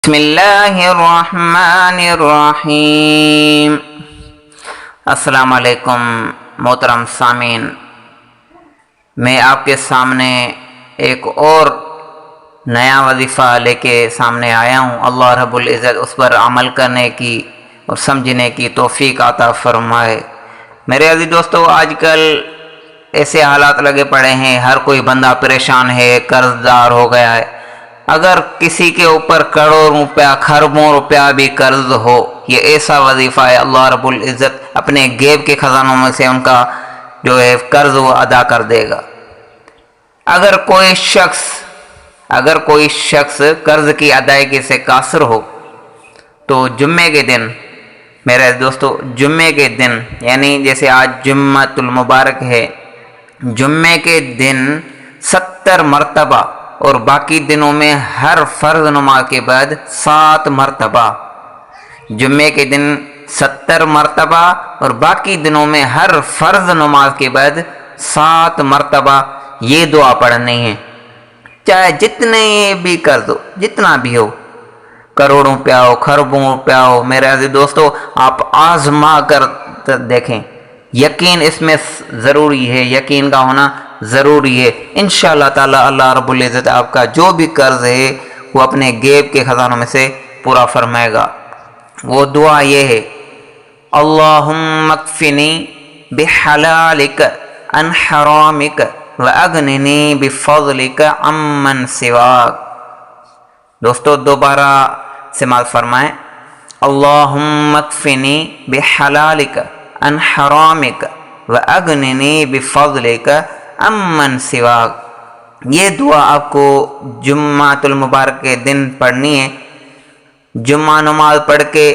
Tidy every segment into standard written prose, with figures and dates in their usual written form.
بسم اللہ الرحمن الرحیم۔ السلام علیکم محترم سامعین، میں آپ کے سامنے ایک اور نیا وظیفہ لے کے سامنے آیا ہوں۔ اللہ رب العزت اس پر عمل کرنے کی اور سمجھنے کی توفیق عطا فرمائے۔ میرے عزیز دوستو، آج کل ایسے حالات لگے پڑے ہیں، ہر کوئی بندہ پریشان ہے، قرض دار ہو گیا ہے۔ اگر کسی کے اوپر کروڑوں روپیہ خربوں روپیہ بھی قرض ہو، یہ ایسا وظیفہ ہے، اللہ رب العزت اپنے غیب کے خزانوں میں سے ان کا جو ہے قرض وہ ادا کر دے گا۔ اگر کوئی شخص قرض کی ادائیگی سے قاصر ہو تو جمعے کے دن، میرے دوستو، جمعے کے دن یعنی جیسے آج جمعۃ المبارک ہے، جمعے کے دن 70 مرتبہ اور باقی دنوں میں ہر فرض نماز کے بعد 7 مرتبہ، جمعے کے دن 70 مرتبہ اور باقی دنوں میں ہر فرض نماز کے بعد 7 مرتبہ یہ دعا پڑھنی ہے، چاہے جتنے بھی کر دو، جتنا بھی ہو، کروڑوں روپیہ ہو، خربوں روپیہ ہو۔ میرے عزیز دوستو، آپ آزما کر دیکھیں، یقین اس میں ضروری ہے، یقین کا ہونا ضروری ہے۔ انشاءاللہ تعالی اللہ رب العزت آپ کا جو بھی قرض ہے وہ اپنے غیب کے خزانوں میں سے پورا فرمائے گا۔ وہ دعا یہ ہے، اللہم اکفنی بحلالک عن حرامک واغننی بفضلک عمن سواک۔ دوستو دوبارہ سماعت فرمائیں، اللہم اکفنی بحلالک عن حرامک واغننی بفضلک عمن سواک۔ یہ دعا آپ کو جمعۃ المبارک کے دن پڑھنی ہے۔ جمعہ نماز پڑھ کے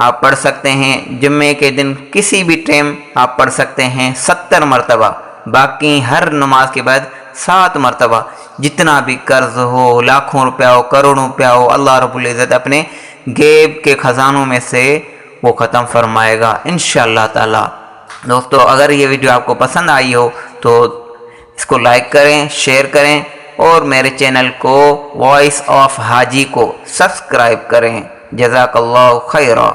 آپ پڑھ سکتے ہیں، جمعے کے دن کسی بھی ٹائم آپ پڑھ سکتے ہیں 70 مرتبہ، باقی ہر نماز کے بعد 7 مرتبہ۔ جتنا بھی قرض ہو، لاکھوں روپیہ ہو، کروڑوں روپیہ ہو، اللہ رب العزت اپنے غیب کے خزانوں میں سے وہ ختم فرمائے گا انشاءاللہ تعالی۔ دوستو، اگر یہ ویڈیو آپ کو پسند آئی ہو تو اس کو لائک کریں، شیئر کریں اور میرے چینل کو وائس آف حاجی کو سبسکرائب کریں۔ جزاک اللہ خیرہ۔